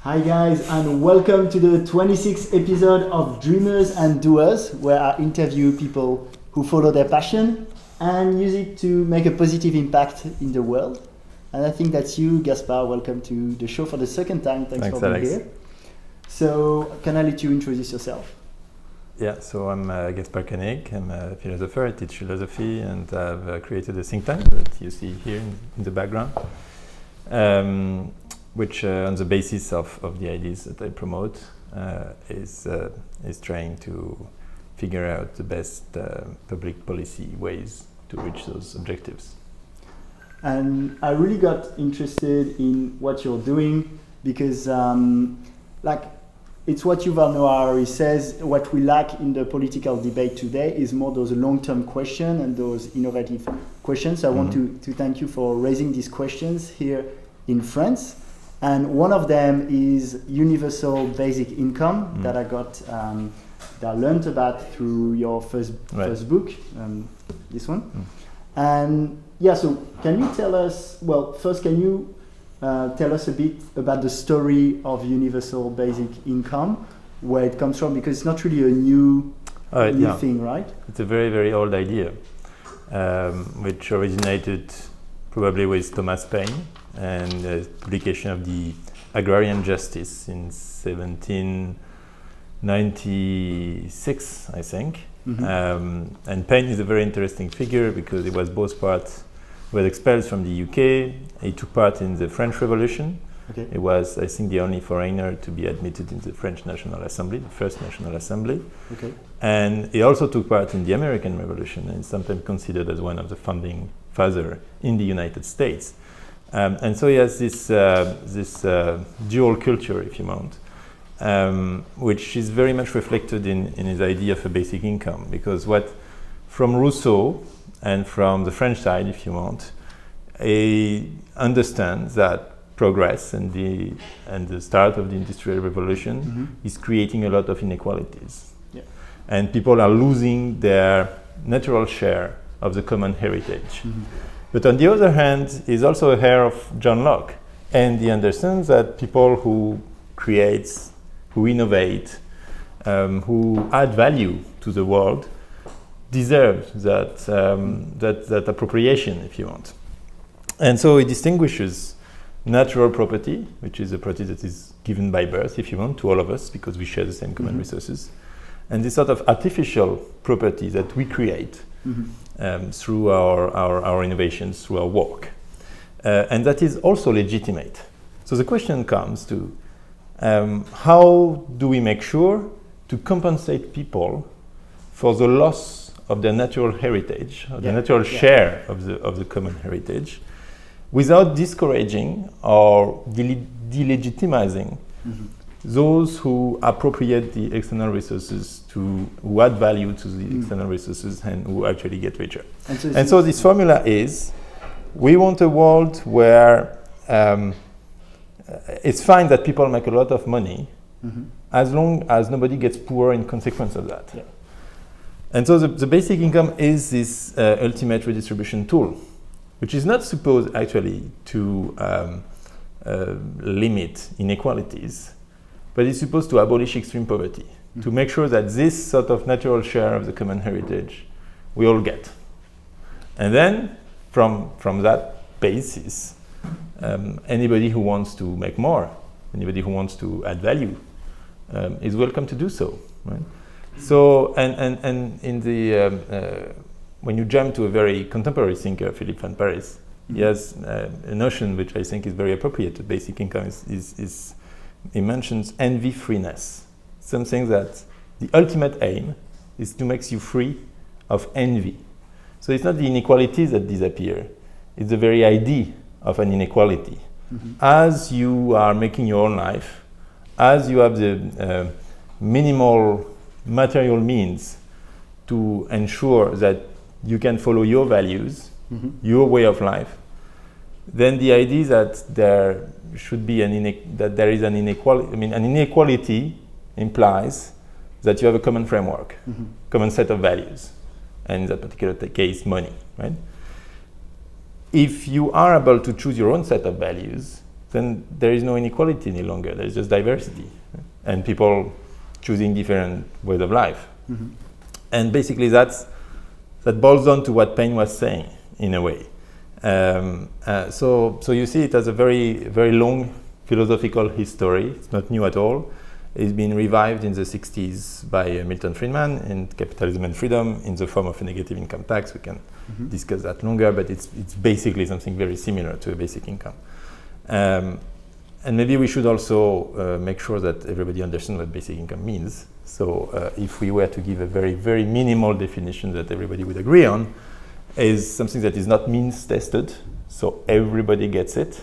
Hi guys, and welcome to the 26th episode of Dreamers and Doers, where I interview people who follow their passion and use it to make a positive impact in the world. And I think that's you, Gaspard. Welcome to the show for the second time. Thanks for being Alex. here. So, can I let you introduce yourself? Yeah, so I'm Gaspard Koenig. I'm a philosopher. I teach philosophy, and I've created a think tank that you see here in the background, which, on the basis of the ideas that I promote, is trying to figure out the best public policy ways to reach those objectives. And I really got interested in what you're doing because, it's what Yuval Noah Harari says. What we lack in the political debate today is more those long-term questions and those innovative questions. So I want to thank you for raising these questions here in France. And one of them is universal basic income that I got, that I learned about through your first book, this one. And yeah, so can you tell us, can you tell us a bit about the story of universal basic income, where it comes from? Because it's not really a new thing, right? It's a very, very old idea, which originated probably with Thomas Paine and the publication of the Agrarian Justice in 1796, I think. And Paine is a very interesting figure because he was expelled from the UK. He took part in the French Revolution. Okay. He was, I think, the only foreigner to be admitted in the French National Assembly, the first National Assembly. Okay. And he also took part in the American Revolution and is sometimes considered as one of the founding fathers in the United States. And so he has this dual culture, if you want, which is very much reflected in his idea of a basic income. Because from Rousseau and from the French side, if you want, he understands that progress and the start of the Industrial Revolution is creating a lot of inequalities. Yeah. And people are losing their natural share of the common heritage. But on the other hand, he's also a heir of John Locke, and he understands that people who create, who innovate, who add value to the world deserve that appropriation, if you want. And so he distinguishes natural property, which is a property that is given by birth, if you want, to all of us, because we share the same common resources, and this sort of artificial property that we create through our innovations, through our work. And that is also legitimate. So the question comes to how do we make sure to compensate people for the loss of their natural heritage, or the natural share of the common heritage, without discouraging or delegitimizing those who appropriate the external resources, who add value to the external resources and who actually get richer. And so this formula is, we want a world where it's fine that people make a lot of money as long as nobody gets poor in consequence of that. Yeah. And so the basic income is this ultimate redistribution tool, which is not supposed actually to limit inequalities, but it's supposed to abolish extreme poverty, to make sure that this sort of natural share of the common heritage we all get. And then from that basis, anybody who wants to make more, anybody who wants to add value, is welcome to do so. Right? So, and in the when you jump to a very contemporary thinker, Philippe van Parijs, he has a notion which I think is very appropriate to basic income. He mentions envy-freeness, something that the ultimate aim is to make you free of envy. So it's not the inequalities that disappear, it's the very idea of an inequality. As you are making your own life, as you have the minimal material means to ensure that you can follow your values, your way of life, then the idea is that there should be that there is an inequality. I mean, an inequality implies that you have a common framework, common set of values, and in that particular case, money, right? If you are able to choose your own set of values, then there is no inequality any longer. There is just diversity, and people choosing different ways of life. Mm-hmm. And basically that boils down to what Paine was saying in a way. So you see it as a very, very long philosophical history. It's not new at all. It's been revived in the 60s by Milton Friedman in Capitalism and Freedom in the form of a negative income tax. We can discuss that longer, but it's basically something very similar to a basic income. And maybe we should also make sure that everybody understands what basic income means. So if we were to give a very, very minimal definition that everybody would agree on, is something that is not means tested, so everybody gets it,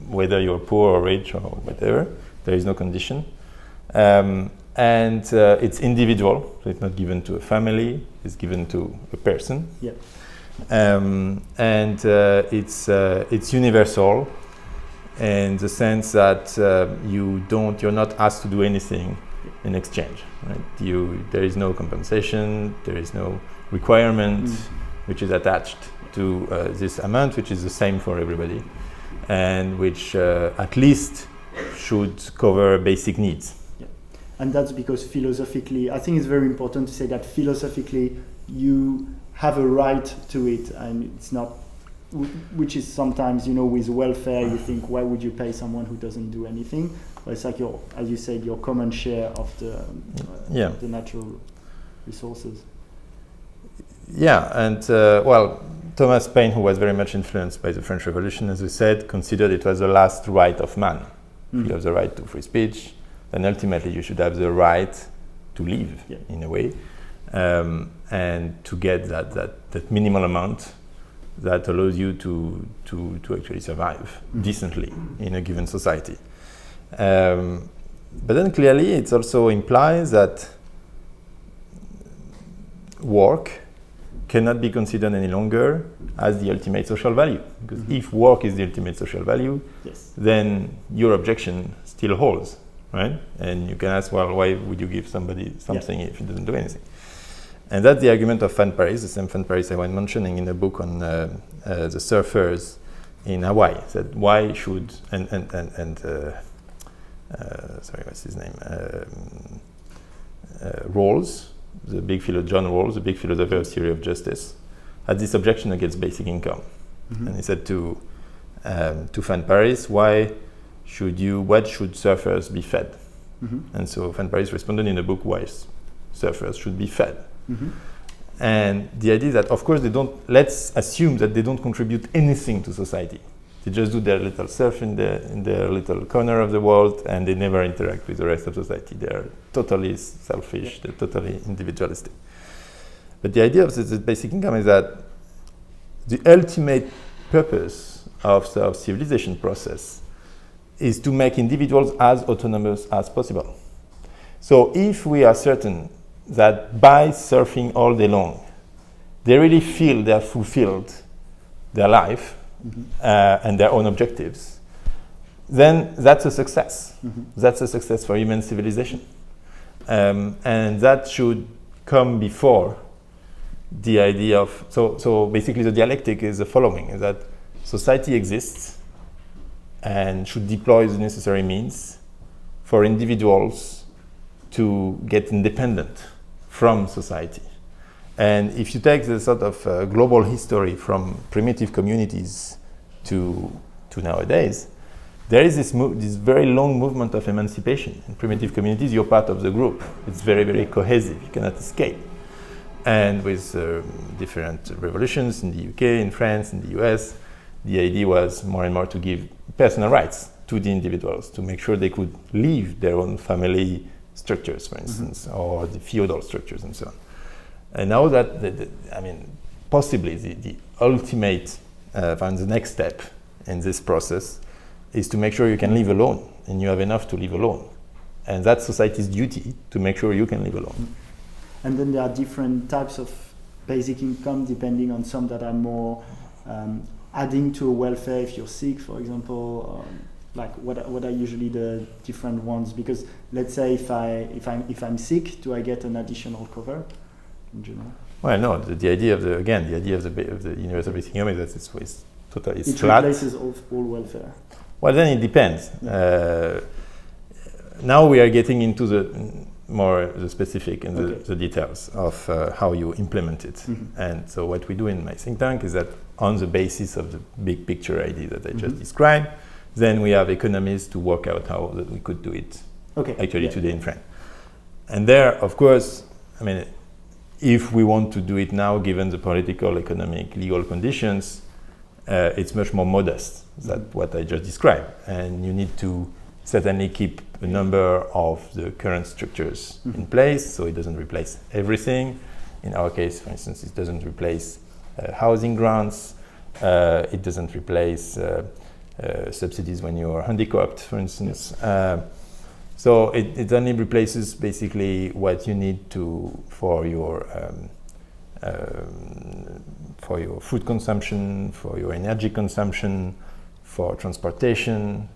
whether you're poor or rich or whatever. There is no condition. And it's individual, so it's not given to a family, it's given to a person. Yeah. And it's universal in the sense that you're not asked to do anything in exchange. Right? There is no compensation, there is no requirement which is attached to this amount, which is the same for everybody, and which at least should cover basic needs. Yeah. And that's because philosophically, I think it's very important to say that philosophically you have a right to it, and it's not, which is sometimes, with welfare, you think, why would you pay someone who doesn't do anything? But it's like as you said, your common share of the natural resources. Yeah, and Thomas Paine, who was very much influenced by the French Revolution, as we said, considered it was the last right of man. You have the right to free speech, then ultimately you should have the right to live, in a way, and to get that minimal amount that allows you to actually survive decently in a given society. But then clearly it also implies that work cannot be considered any longer as the ultimate social value. Because if work is the ultimate social value, then your objection still holds, right? And you can ask, well, why would you give somebody something if he doesn't do anything? And that's the argument of Fan Paris, the same Fan Paris I was mentioning in a book on the surfers in Hawaii. Said why should sorry, what's his name? Rawls, the big philosopher, John Rawls, the big philosopher of theory of justice, had this objection against basic income, and he said to Fan Paris, what should surfers be fed? And so Fan Paris responded in a book why surfers should be fed. And the idea is that, of course, let's assume that they don't contribute anything to society. They just do their little surf in their little corner of the world, and they never interact with the rest of society. They're totally selfish, they're totally individualistic. But the idea of the basic income is that the ultimate purpose of the civilization process is to make individuals as autonomous as possible. So if we are certain that by surfing all day long, they really feel they have fulfilled their life and their own objectives, then that's a success. That's a success for human civilization. And that should come before the idea of, so basically the dialectic is the following, is that society exists and should deploy the necessary means for individuals to get independent from society. And if you take the sort of global history from primitive communities to nowadays, there is this very long movement of emancipation. In primitive communities, you're part of the group. It's very, very cohesive. You cannot escape. And with different revolutions in the UK, in France, in the US, the idea was more and more to give personal rights to the individuals, to make sure they could leave their own family structures, for instance, or the feudal structures and so on. And now that, possibly the ultimate, the next step in this process is to make sure you can live alone and you have enough to live alone. And that's society's duty to make sure you can live alone. And then there are different types of basic income depending on some that are more adding to a welfare if you're sick, for example. Like what are usually the different ones? Because let's say if I'm sick, do I get an additional cover in general? Well, no. The idea of the universal basic income is that it's flat. It replaces all welfare. Well, then it depends. Now we are getting into the specific and the details of how you implement it. And so what we do in my think tank is that on the basis of the big picture idea that I just described, then we have economists to work out how that we could do it today in France. And there, of course, I mean, if we want to do it now, given the political, economic, legal conditions, it's much more modest than what I just described. And you need to certainly keep a number of the current structures in place, so it doesn't replace everything. In our case, for instance, it doesn't replace housing grants, it doesn't replace subsidies when you're handicapped, for instance. So it only replaces basically what you need for your food consumption, for your energy consumption, for transportation,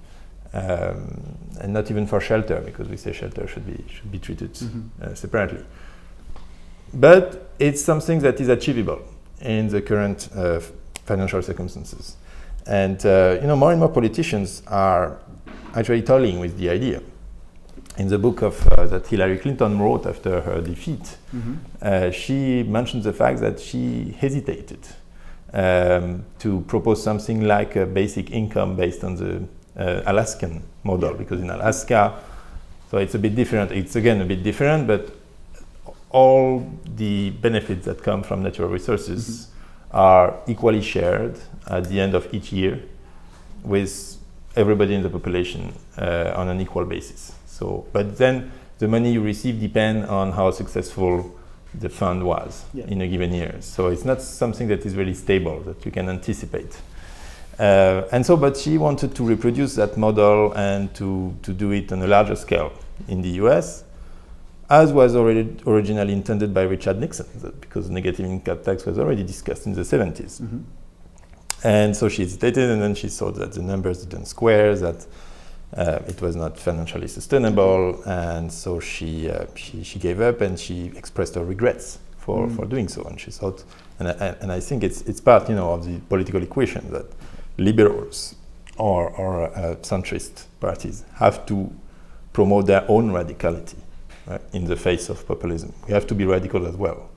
and not even for shelter, because we say shelter should be treated separately. But it's something that is achievable in the current financial circumstances. And more and more politicians are actually toiling with the idea. In the book that Hillary Clinton wrote after her defeat, she mentioned the fact that she hesitated to propose something like a basic income based on the Alaskan model, because in Alaska, so it's a bit different. It's again a bit different, but all the benefits that come from natural resources are equally shared at the end of each year with everybody in the population on an equal basis. So, but then the money you receive depends on how successful the fund was in a given year. So it's not something that is really stable, that you can anticipate. But she wanted to reproduce that model and to do it on a larger scale in the US, as was already originally intended by Richard Nixon, because negative income tax was already discussed in the 70s. And so she hesitated, and then she saw that the numbers didn't square, that it was not financially sustainable, and so she gave up, and she expressed her regrets for doing so. And she thought, and I think it's part of the political equation that liberals or centrist parties have to promote their own radicality in the face of populism. We have to be radical as well.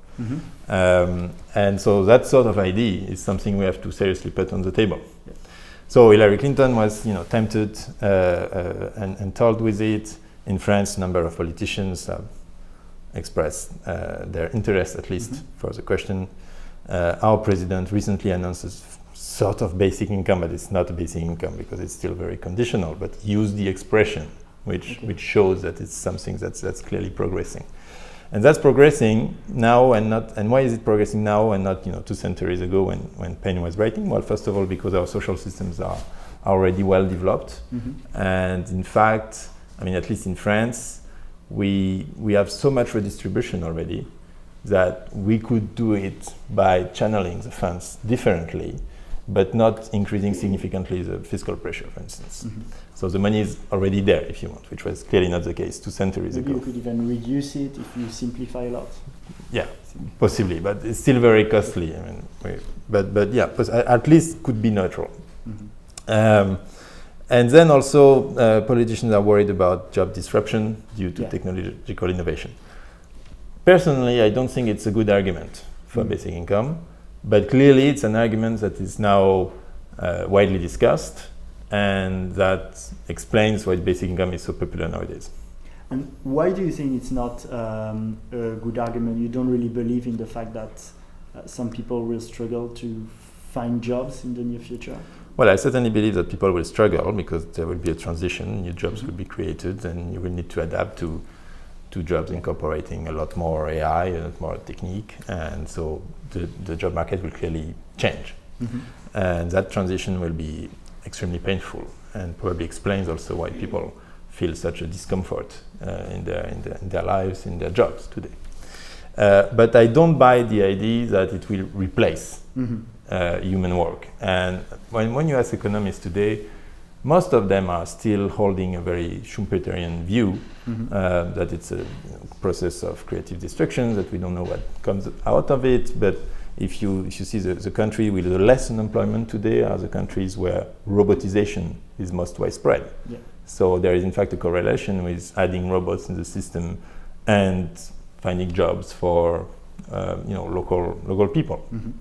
And so that sort of idea is something we have to seriously put on the table. So Hillary Clinton was tempted and told with it. In France, a number of politicians have expressed their interest, at least, for the question. Our president recently announced a sort of basic income, but it's not a basic income because it's still very conditional, but use the expression which shows that it's something that's clearly progressing. And that's progressing now and why is it progressing now and not 2 centuries ago when Paine was writing? Well, first of all, because our social systems are already well developed. And in fact, I mean, at least in France, we have so much redistribution already that we could do it by channeling the funds differently, but not increasing significantly the fiscal pressure, for instance. So the money is already there, if you want, which was clearly not the case 2 centuries ago. You could even reduce it if you simplify a lot. Yeah, possibly, but it's still very costly. I mean, but at least could be neutral. And then also politicians are worried about job disruption due to technological innovation. Personally, I don't think it's a good argument for basic income, but clearly it's an argument that is now widely discussed, and that explains why basic income is so popular nowadays. And why do you think it's not a good argument? You don't really believe in the fact that some people will struggle to find jobs in the near future? Well, I certainly believe that people will struggle because there will be a transition, new jobs will be created, and you will need to adapt to jobs incorporating a lot more AI, a lot more technique, and so the job market will clearly change. And that transition will be extremely painful and probably explains also why people feel such a discomfort in their lives, in their jobs today. But I don't buy the idea that it will replace human work. And when you ask economists today, most of them are still holding a very Schumpeterian view that it's a process of creative destruction, that we don't know what comes out of it, but if you see the country with the less unemployment today are the countries where robotization is most widespread. Yeah. So there is in fact a correlation with adding robots in the system and finding jobs for local people. Mm-hmm.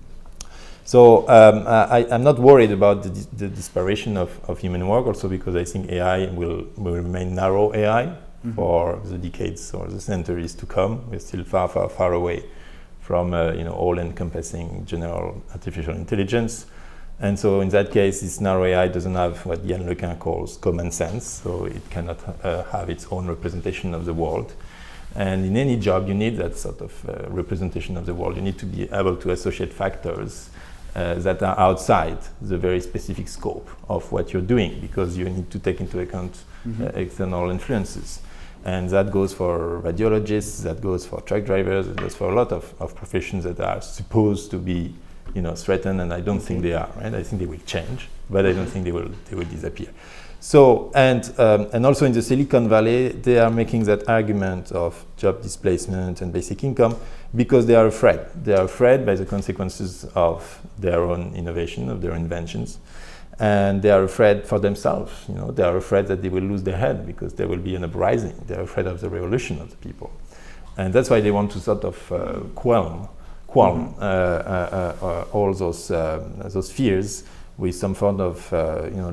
So I'm not worried about the disparition of human work, also because I think AI will remain narrow AI mm-hmm. for the decades or the centuries to come. We're still far away from all-encompassing general artificial intelligence. And so in that case, this narrow AI doesn't have what Yann Lequin calls common sense, so it cannot have its own representation of the world. And in any job, you need that sort of representation of the world. You need to be able to associate factors that are outside the very specific scope of what you're doing, because you need to take into account mm-hmm. External influences. And that goes for radiologists, that goes for truck drivers, it goes for a lot of professions that are supposed to be threatened, and I don't think they are, right? I think they will change, but I don't think they will disappear. So, and also in the Silicon Valley, they are making that argument of job displacement and basic income because they are afraid. They are afraid by the consequences of their own innovation, of their inventions. And they are afraid for themselves. They are afraid that they will lose their head because there will be an uprising. They are afraid of the revolution of the people. And that's why they want to sort of quell all those fears with some form of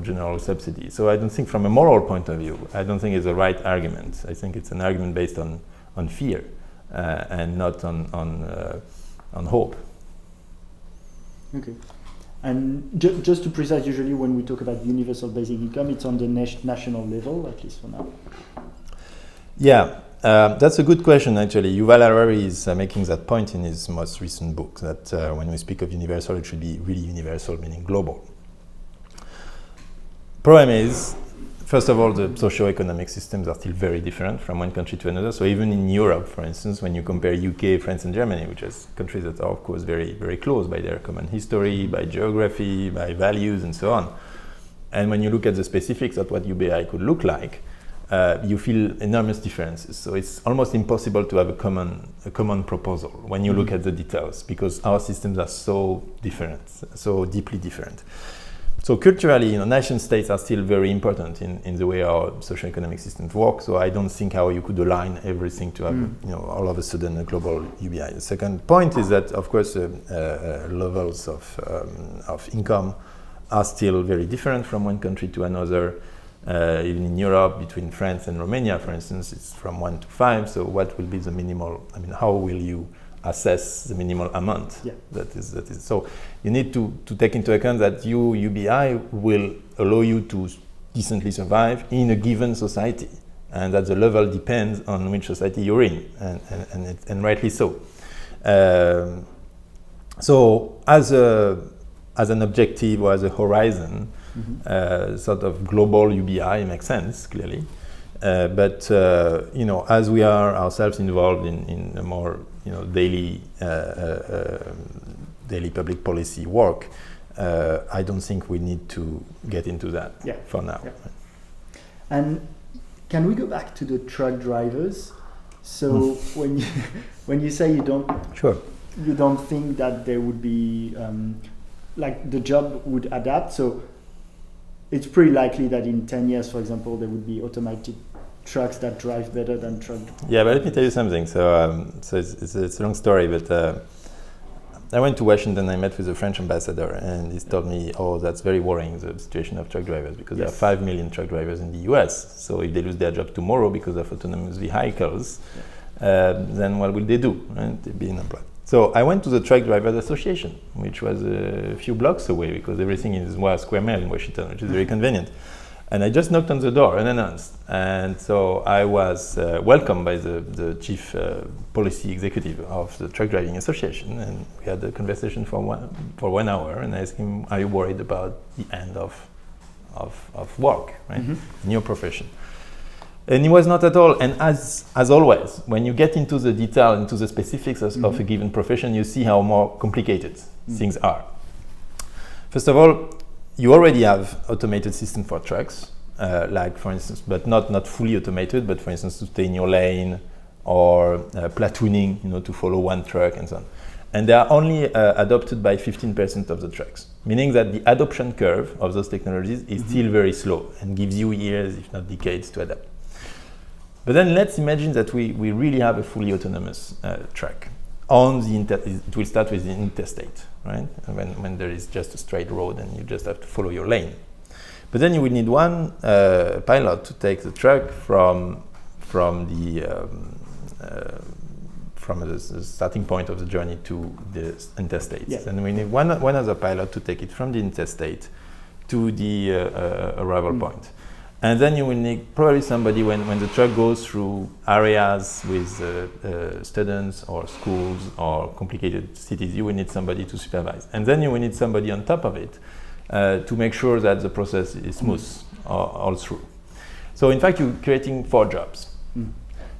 general subsidy. So I don't think, from a moral point of view, I don't think it's the right argument. I think it's an argument based on fear and not on hope. Okay. And just to precise, usually when we talk about universal basic income, it's on the national level, at least for now. Yeah. That's a good question, actually. Yuval Harari is making that point in his most recent book, that when we speak of universal, it should be really universal, meaning global. Problem is, first of all, the socio-economic systems are still very different from one country to another. So even in Europe, for instance, when you compare UK, France, and Germany, which are countries that are, of course, very, very close by their common history, by geography, by values, and so on. And when you look at the specifics of what UBI could look like, you feel enormous differences. So it's almost impossible to have a common proposal when you look at the details, because our systems are so different, so deeply different. So culturally, nation states are still very important in the way our socio-economic systems work. So I don't think how you could align everything to have, all of a sudden a global UBI. The second point is that, of course, levels of income are still very different from one country to another. Even in Europe, between France and Romania, for instance, it's from 1 to 5. So what will be the minimal? I mean, how will you assess the minimal amount? Yeah. That is. So you need to take into account that UBI will allow you to decently survive in a given society, and that the level depends on which society you're in, and rightly so. So as an objective or as a horizon, sort of global UBI makes sense, clearly. But as we are ourselves involved in a more daily public policy work, I don't think we need to get into that for now. Yeah. And can we go back to the truck drivers? So when you say you don't think that there would be like the job would adapt, so it's pretty likely that in 10 years, for example, there would be automated trucks that drive better than trucks. Yeah, but let me tell you something. So it's a long story, but I went to Washington. I met with the French ambassador, and he told me, "Oh, that's very worrying, the situation of truck drivers, because there are 5 million truck drivers in the U.S. So if they lose their job tomorrow because of autonomous vehicles, then what will they do? Right? They'll be unemployed." So I went to the Truck Drivers Association, which was a few blocks away, because everything is one square mile in Washington, which is very convenient. And I just knocked on the door unannounced. And so I was welcomed by the chief policy executive of the Truck Driving Association. And we had a conversation for 1 hour. And I asked him, "Are you worried about the end of work, right, in your profession?" And he was not at all. And as always, when you get into the detail, into the specifics of a given profession, you see how more complicated things are. First of all, you already have automated system for trucks, like, for instance, but not fully automated, but for instance, to stay in your lane, or platooning, to follow one truck and so on. And they are only adopted by 15% of the trucks, meaning that the adoption curve of those technologies is still very slow and gives you years, if not decades, to adapt. But then let's imagine that we really have a fully autonomous truck. It will start with the interstate, right? When there is just a straight road and you just have to follow your lane. But then you will need one pilot to take the truck from the starting point of the journey to the interstate. Yeah. And we need one other pilot to take it from the interstate to the arrival point. And then you will need probably somebody when the truck goes through areas with students or schools or complicated cities, you will need somebody to supervise. And then you will need somebody on top of it to make sure that the process is smooth all through. So in fact, you're creating 4 jobs.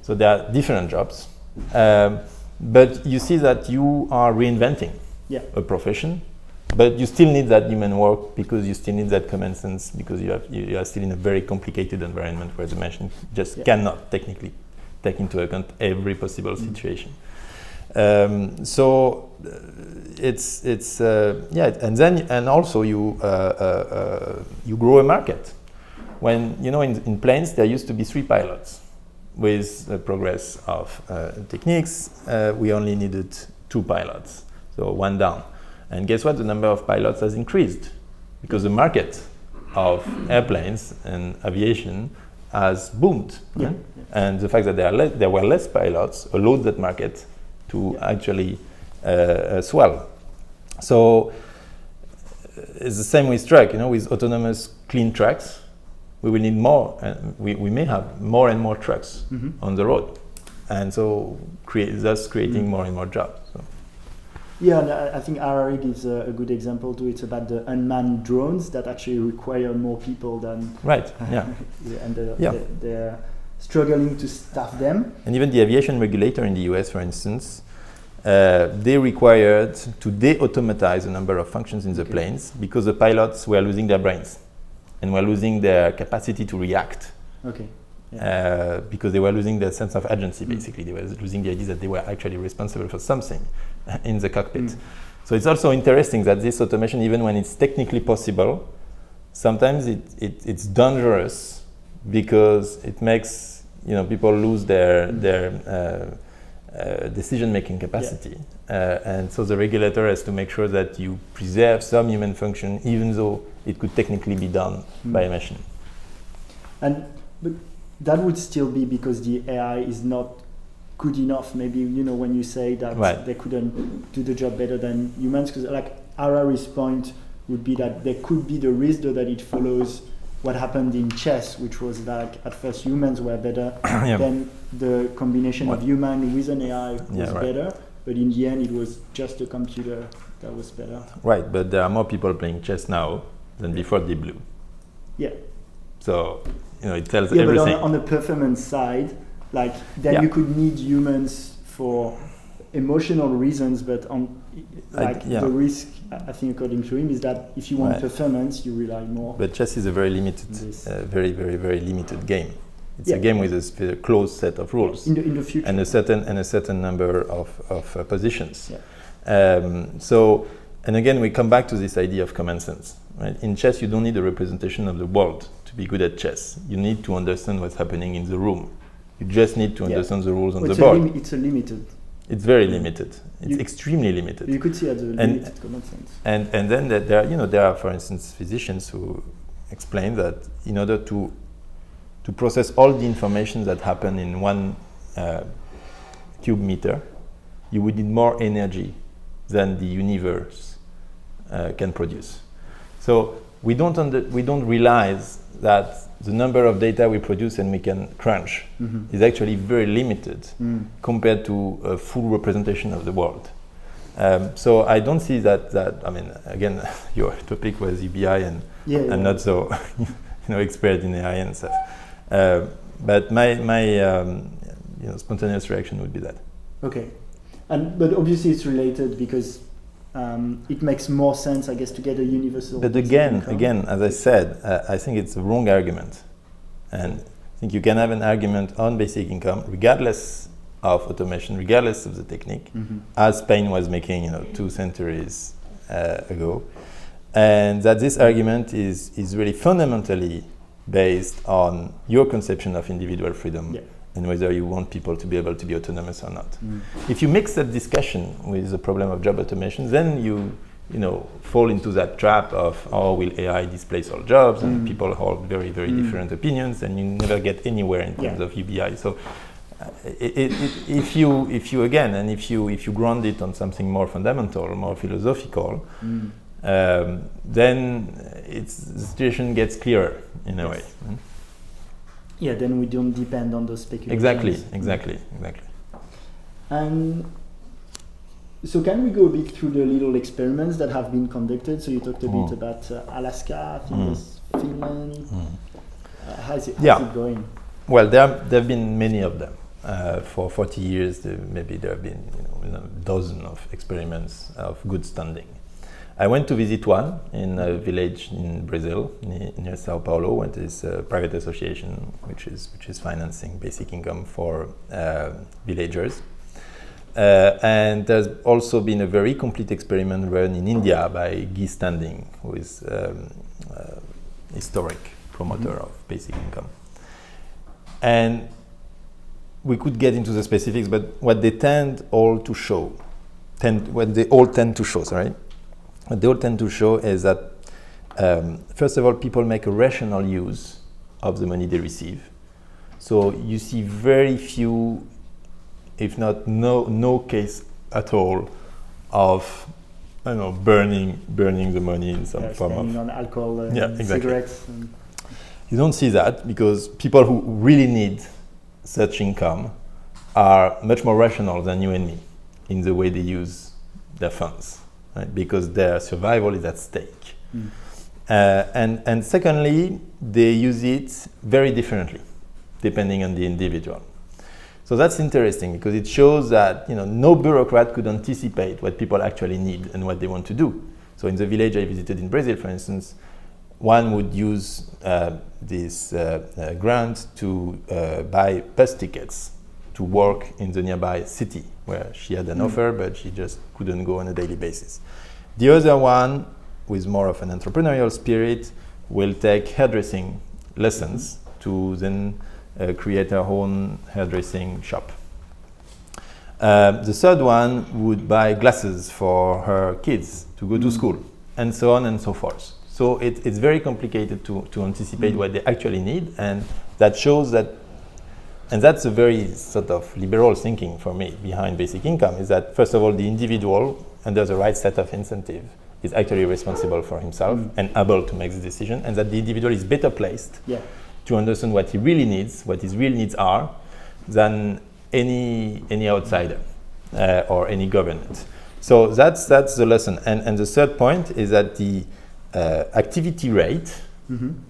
So there are different jobs. But you see that you are reinventing a profession, but you still need that human work because you still need that common sense because you are still in a very complicated environment where the machine just cannot technically take into account every possible situation. So and also you grow a market. When in planes there used to be 3 pilots. With the progress of techniques, we only needed 2 pilots, so 1 down. And guess what? The number of pilots has increased because the market of airplanes and aviation has boomed. Right? And the fact that there were less pilots allowed that market to actually swell. So it's the same with truck. With autonomous clean trucks, we will need more, and we may have more and more trucks on the road, and so thus creating more and more jobs. So. Yeah, and I think Harari gives a good example too. It's about the unmanned drones that actually require more people than right. Yeah, and they're struggling to staff them. And even the aviation regulator in the US, for instance, they required to de-automatize a number of functions in the planes because the pilots were losing their brains. And were losing their capacity to react. Okay. Because they were losing their sense of agency, basically. They were losing the idea that they were actually responsible for something in the cockpit. So it's also interesting that this automation, even when it's technically possible, sometimes it's dangerous because it makes people lose their decision-making capacity. And so the regulator has to make sure that you preserve some human function, even though it could technically be done by a machine. But that would still be because the AI is not good enough. Maybe when you say that they couldn't do the job better than humans, because like Harari's point would be that there could be the risk though that it follows what happened in chess, which was like at first humans were better, then the combination of human with an AI was better, but in the end it was just a computer that was better. Right, but there are more people playing chess now than before Deep Blue. Yeah. So it tells everything. But on the performance side, like then you could need humans for emotional reasons, but on the risk, I think according to him, is that if you want performance, you rely more. But chess is a very limited, very, very, very limited game. It's a game with a closed set of rules in the future, and a certain number of positions. So, and again, we come back to this idea of common sense. Right? In chess, you don't need a representation of the world to be good at chess. You need to understand what's happening in the room. You just need to understand the rules on the board. It's a limited. It's very limited. It's extremely limited. You could see as a limited common sense. And then there are, for instance, physicians who explain that in order to process all the information that happen in 1 cube meter, you would need more energy than the universe can produce. So we don't realize that the number of data we produce and we can crunch is actually very limited compared to a full representation of the world. So I don't see that. I mean, again, your topic was UBI, and I'm not so expert in AI and stuff. But my spontaneous reaction would be that. Okay, but obviously it's related because it makes more sense, I guess, to get a universal. But again, as I said, I think it's a wrong argument, and I think you can have an argument on basic income, regardless of automation, regardless of the technique, as Spain was making 2 centuries ago. And that this argument is really fundamentally based on your conception of individual freedom and whether you want people to be able to be autonomous or not. If you mix that discussion with the problem of job automation, then you fall into that trap of, will AI displace all jobs? And people hold very, very different opinions, and you never get anywhere in terms of UBI. So if you ground it on something more fundamental, more philosophical, then the situation gets clearer in a way. Yeah, then we don't depend on those speculations. Exactly. And so can we go a bit through the little experiments that have been conducted? So you talked a bit about Alaska, I think there's Finland. How's it going? Well, there have been many of them. For 40 years, maybe there have been a dozen of experiments of good standing. I went to visit one in a village in Brazil, near Sao Paulo, and it's a private association which is financing basic income for villagers. And there's also been a very complete experiment run in India by Guy Standing, who is historic promoter of basic income. And we could get into the specifics, but what they all tend to show is that, first of all, people make a rational use of the money they receive. So you see very few, if not no case at all, of burning the money in some form of on alcohol and exactly. cigarettes. You don't see that because people who really need such income are much more rational than you and me in the way they use their funds, right? Because their survival is at stake. And secondly, they use it very differently depending on the individual. So that's interesting because it shows that no bureaucrat could anticipate what people actually need and what they want to do. So in the village I visited in Brazil, for instance, one would use this grant to buy bus tickets to work in the nearby city where she had an offer, but she just couldn't go on a daily basis. The other one, with more of an entrepreneurial spirit, will take hairdressing lessons to then create her own hairdressing shop. The third one would buy glasses for her kids to go to school, and so on and so forth. So it's very complicated to anticipate what they actually need, and that shows that, and that's a very sort of liberal thinking for me behind basic income, is that first of all, the individual, under the right set of incentive, is actually responsible for himself and able to make the decision, and that the individual is better placed to understand what he really needs, what his real needs are, than any outsider or any government. So that's the lesson. And the third point is that the activity rate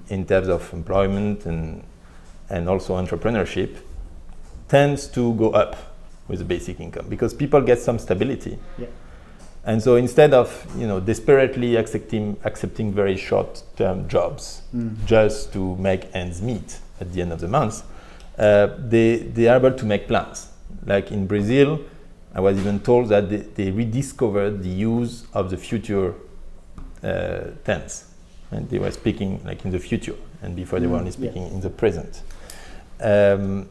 in terms of employment and also entrepreneurship tends to go up with the basic income because people get some stability. And so instead of desperately accepting very short-term jobs just to make ends meet at the end of the month, they are able to make plans. Like in Brazil, I was even told that they rediscovered the use of the future tense. And they were speaking like in the future, and before they were only speaking in the present. And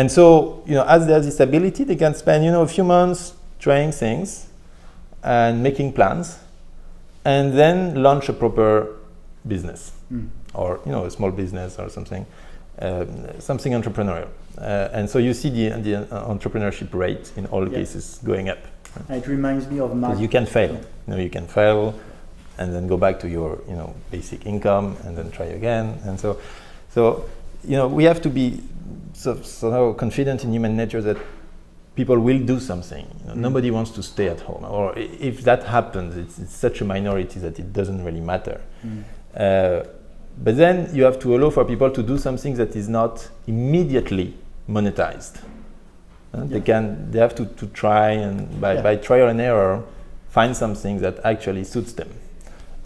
so, as there's this ability, they can spend, a few months trying things and making plans, and then launch a proper business, or a small business or something entrepreneurial. And so you see the entrepreneurship rate in all cases going up. It reminds me of Mark. You can fail. You can fail, and then go back to your basic income, and then try again. And so we have to be so confident in human nature that people will do something. Nobody wants to stay at home, or if that happens, it's such a minority that it doesn't really matter. But then you have to allow for people to do something that is not immediately monetized. They have to try and by trial and error find something that actually suits them,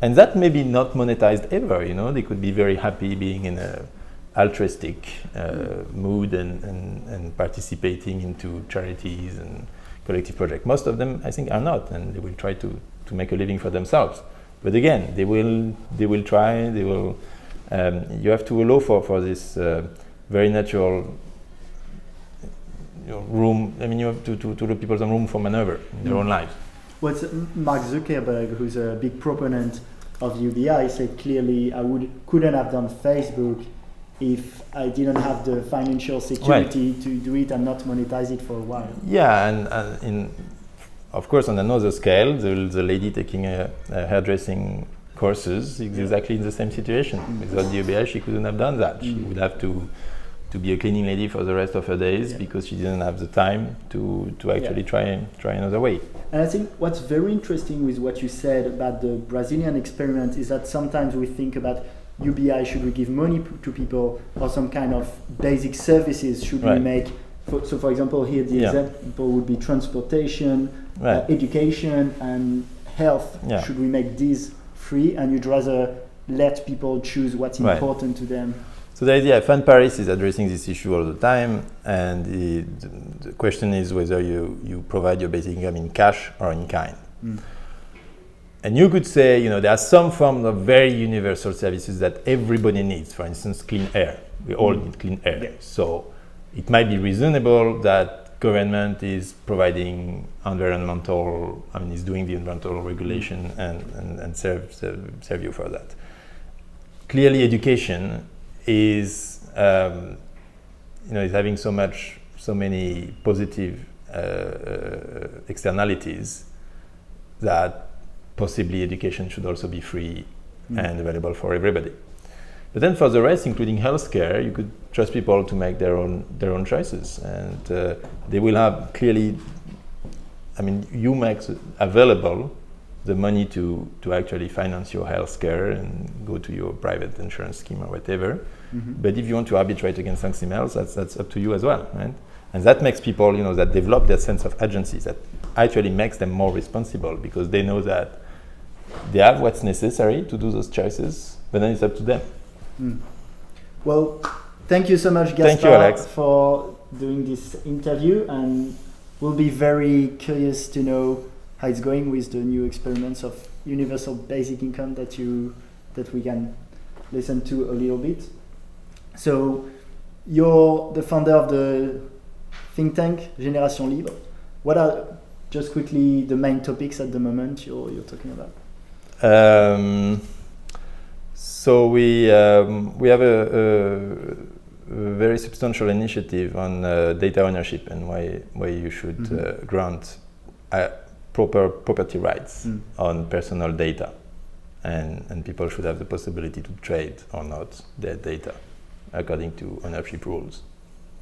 and that may be not monetized ever. They could be very happy being in altruistic mood and participating into charities and collective projects. Most of them, I think, are not, and they will try to make a living for themselves. But again, they will try. They will. You have to allow for this very natural room. I mean, you have to let people some room for maneuver in their own lives. Well, Mark Zuckerberg, who's a big proponent of UBI, said clearly, couldn't have done Facebook if I didn't have the financial security to do it and not monetize it for a while. Yeah, and of course, on another scale, the lady taking a hairdressing courses is exactly in the same situation. Without the UBI, she couldn't have done that. She would have to be a cleaning lady for the rest of her days because she didn't have the time to actually try another way. And I think what's very interesting with what you said about the Brazilian experiment is that sometimes we think about UBI, should we give money to people, or some kind of basic services should we make? So for example, here the example would be transportation, education and health. Should we make these free, and you'd rather let people choose what's important to them? So the idea, Fund Paris is addressing this issue all the time, and the question is whether you provide your basic income in cash or in kind. And you could say, there are some forms of very universal services that everybody needs. For instance, clean air. We all need clean air. So it might be reasonable that government is providing is doing the environmental regulation and serve you for that. Clearly, education is having so many positive externalities that possibly education should also be free and available for everybody. But then for the rest, including healthcare, you could trust people to make their own choices, and they will have clearly. You make available the money to actually finance your healthcare and go to your private insurance scheme or whatever. But if you want to arbitrate against something else, that's up to you as well, right? And that makes people, that develop their sense of agency, that actually makes them more responsible because they know that they have what's necessary to do those choices, but then it's up to them. Well, thank you so much, Gaspard, for doing this interview, and we'll be very curious to know how it's going with the new experiments of universal basic income that we can listen to a little bit. So you're the founder of the think tank GenerationLibre. What are just quickly the main topics at the moment you're talking about? So we have a very substantial initiative on data ownership and why you should grant proper property rights on personal data, and people should have the possibility to trade or not their data according to ownership rules.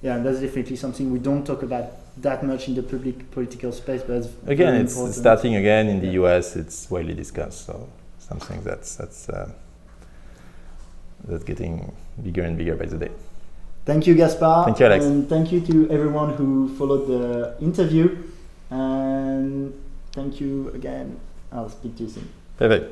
Yeah, and that's definitely something we don't talk about that much in the public political space, but again, it's starting again in the US. It's widely discussed, so something that's getting bigger and bigger by the day. Thank you, Gaspard. Thank you, Alex. And thank you to everyone who followed the interview. And thank you again. I'll speak to you soon. Bye-bye.